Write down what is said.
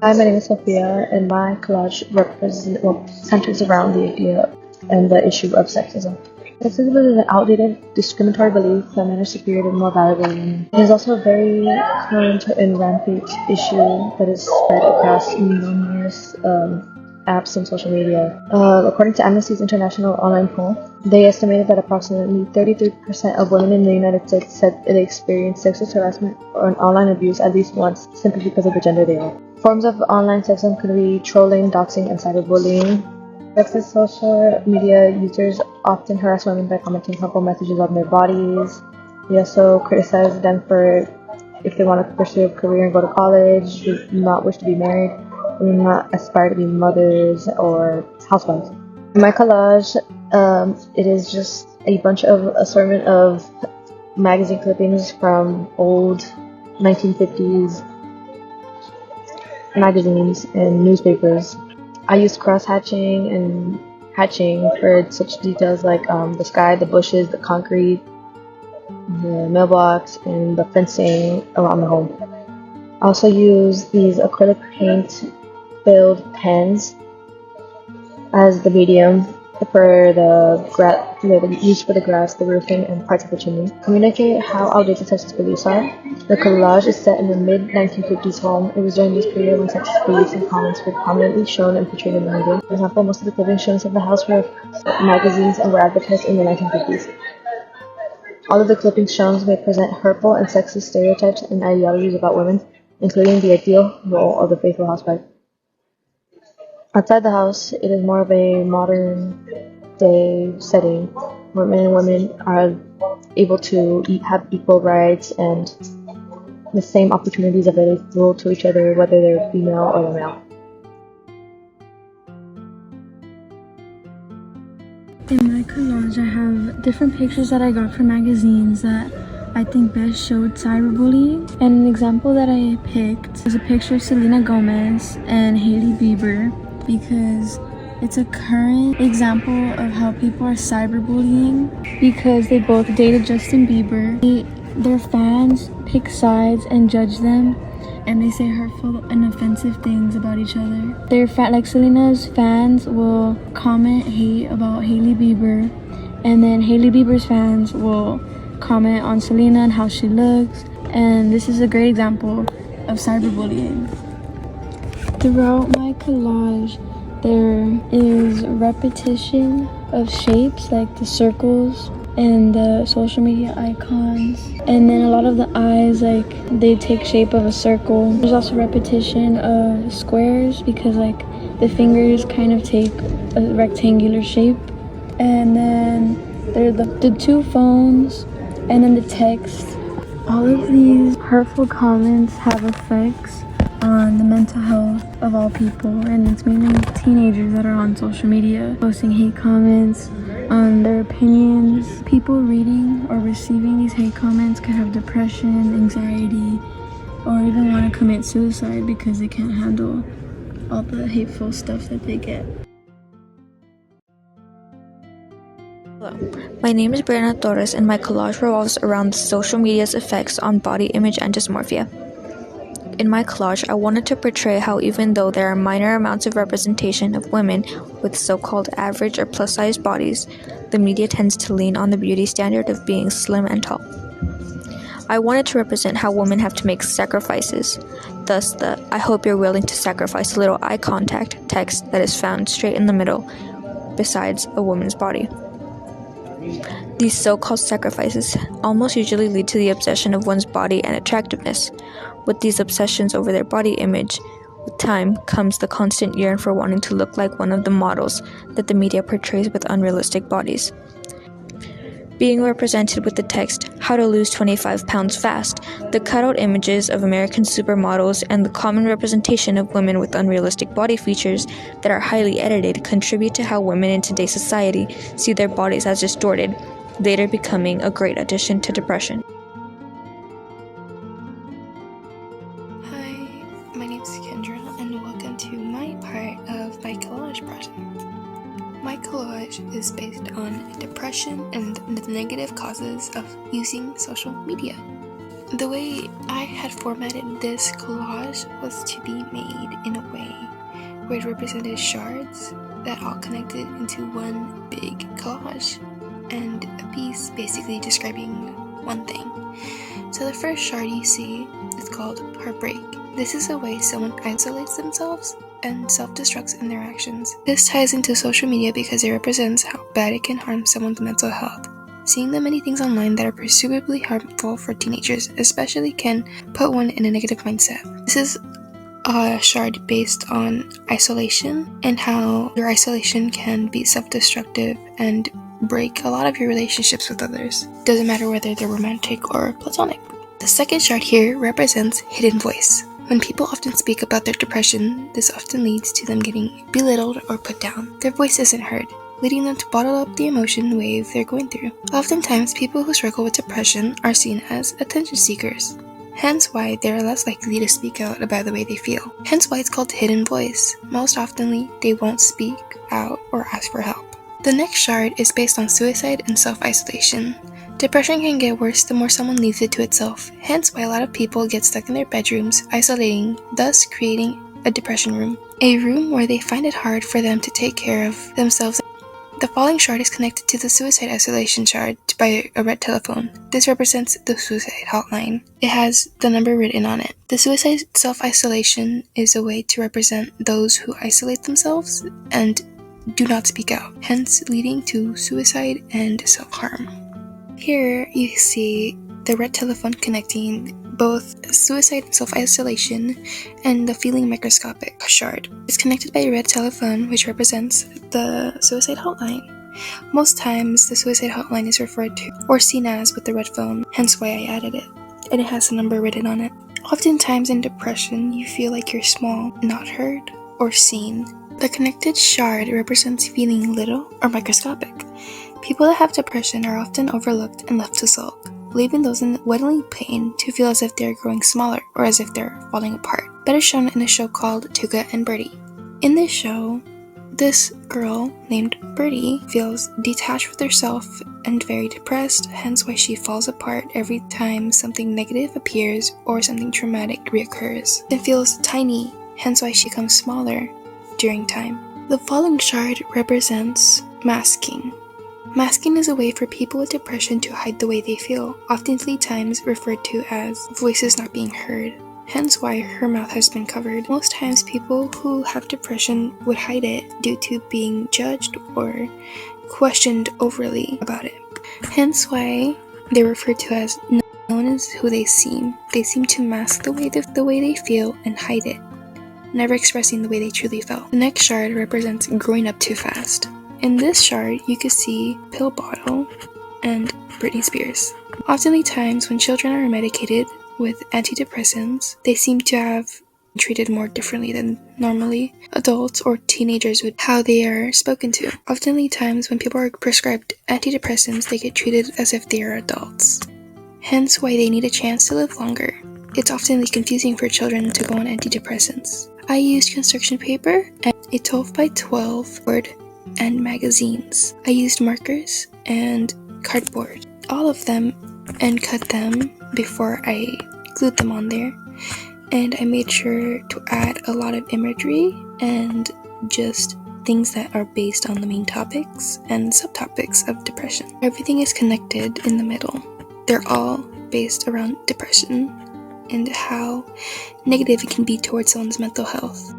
Hi, my name is Sophia, and my collage centers around the idea and the issue of sexism. Sexism is an outdated, discriminatory belief that men are superior and more valuable than women. It is also a very current and rampant issue that is spread across numerous apps and social media. According to Amnesty's International online poll, they estimated that approximately 33% of women in the United States said they experienced sexual harassment or online abuse at least once simply because of the gender they are. Forms of online sexism could be trolling, doxing, and cyberbullying. Sexist social media users often harass women by commenting harmful messages on their bodies. They also criticize them for if they want to pursue a career and go to college, do not wish to be married, do not aspire to be mothers or housewives. In my collage, it is just a bunch of assortment of magazine clippings from old 1950s magazines and newspapers. I used cross-hatching and hatching for such details like the sky, the bushes, the concrete, the mailbox, and the fencing around the home. I also use these acrylic paint-filled pens as the medium for used for the grass, the roofing, and parts of the chimney. Communicate how outdated sexist beliefs are. The collage is set in the mid-1950s home. It was during this period when sexist beliefs and comments were prominently shown and portrayed in the media. For example, most of the clippings shown of the house were magazines and were advertised in the 1950s. All of the clippings shown may present hurtful and sexist stereotypes and ideologies about women, including the ideal role of the faithful housewife. Outside the house, it is more of a modern-day setting where men and women are able to have equal rights and the same opportunities available to each other, whether they're female or male. In my collage, I have different pictures that I got from magazines that I think best showed cyberbullying. And an example that I picked is a picture of Selena Gomez and Hailey Bieber, because it's a current example of how people are cyberbullying because they both dated Justin Bieber. Their fans pick sides and judge them, and they say hurtful and offensive things about each other. Like Selena's fans will comment hate about Hailey Bieber, and then Hailey Bieber's fans will comment on Selena and how she looks, and this is a great example of cyberbullying. Throughout my collage, there is repetition of shapes like the circles and the social media icons, and then a lot of the eyes, like they take shape of a circle. There's also repetition of squares because like the fingers kind of take a rectangular shape, and then there are the two phones, and then the text. All of these hurtful comments have effects on the mental health of all people, and it's mainly teenagers that are on social media posting hate comments on their opinions. People reading or receiving these hate comments could have depression, anxiety, or even want to commit suicide because they can't handle all the hateful stuff that they get. Hello, my name is Brianna Torres, and my collage revolves around social media's effects on body image and dysmorphia. In my collage, I wanted to portray how even though there are minor amounts of representation of women with so-called average or plus-sized bodies, the media tends to lean on the beauty standard of being slim and tall. I wanted to represent how women have to make sacrifices, thus the "I hope you're willing to sacrifice a little eye contact" text that is found straight in the middle, besides a woman's body. These so-called sacrifices almost usually lead to the obsession of one's body and attractiveness. With these obsessions over their body image, with time comes the constant yearn for wanting to look like one of the models that the media portrays with unrealistic bodies. Being represented with the text, "How to Lose 25 Pounds Fast," the cutout images of American supermodels and the common representation of women with unrealistic body features that are highly edited contribute to how women in today's society see their bodies as distorted, later becoming a great addition to depression. Hi, my name is Kendra, and welcome to my part of my collage project. My collage is based on depression and the negative causes of using social media. The way I had formatted this collage was to be made in a way where it represented shards that all connected into one big collage, and a piece basically describing one thing. So the first shard you see is called heartbreak. This is a way someone isolates themselves and self-destructs in their actions. This ties into social media because it represents how bad it can harm someone's mental health. Seeing the many things online that are presumably harmful for teenagers especially can put one in a negative mindset. This is a shard based on isolation and how your isolation can be self-destructive and break a lot of your relationships with others. Doesn't matter whether they're romantic or platonic. The second shard here represents hidden voice. When people often speak about their depression, this often leads to them getting belittled or put down. Their voice isn't heard, leading them to bottle up the emotion wave they're going through. Oftentimes, people who struggle with depression are seen as attention seekers, hence why they're less likely to speak out about the way they feel. Hence why it's called hidden voice. Most oftenly, they won't speak out or ask for help. The next shard is based on suicide and self-isolation. Depression can get worse the more someone leaves it to itself, hence why a lot of people get stuck in their bedrooms, isolating, thus creating a depression room. A room where they find it hard for them to take care of themselves. The following shard is connected to the suicide isolation shard by a red telephone. This represents the suicide hotline. It has the number written on it. The suicide self-isolation is a way to represent those who isolate themselves and do not speak out, hence leading to suicide and self-harm. Here you see the red telephone connecting both suicide and self-isolation and the feeling microscopic shard. It's connected by a red telephone, which represents the suicide hotline. Most times the suicide hotline is referred to or seen as with the red phone, hence why I added it, and it has a number written on it. Oftentimes in depression you feel like you're small, not heard, or seen. The connected shard represents feeling little or microscopic. People that have depression are often overlooked and left to sulk, leaving those in wailing pain to feel as if they're growing smaller or as if they're falling apart. Better shown in a show called Tuca and Birdie. In this show, this girl named Birdie feels detached with herself and very depressed, hence why she falls apart every time something negative appears or something traumatic reoccurs. It feels tiny, hence why she becomes smaller during time. The following shard represents masking. Masking is a way for people with depression to hide the way they feel, oftentimes referred to as voices not being heard, hence why her mouth has been covered. Most times people who have depression would hide it due to being judged or questioned overly about it, hence why they're referred to as known as who they seem. They seem to mask the way they feel and hide it, never expressing the way they truly felt. The next shard represents growing up too fast. In this shard, you can see Pill Bottle and Britney Spears. Oftentimes, when children are medicated with antidepressants, they seem to have been treated more differently than normally adults or teenagers would, how they are spoken to. Oftentimes, when people are prescribed antidepressants, they get treated as if they are adults, hence why they need a chance to live longer. It's often confusing for children to go on antidepressants. I used construction paper and a 12 by 12 board and magazines. I used markers and cardboard, all of them, and cut them before I glued them on there. And I made sure to add a lot of imagery and just things that are based on the main topics and subtopics of depression. Everything is connected in the middle. They're all based around depression and how negative it can be towards someone's mental health.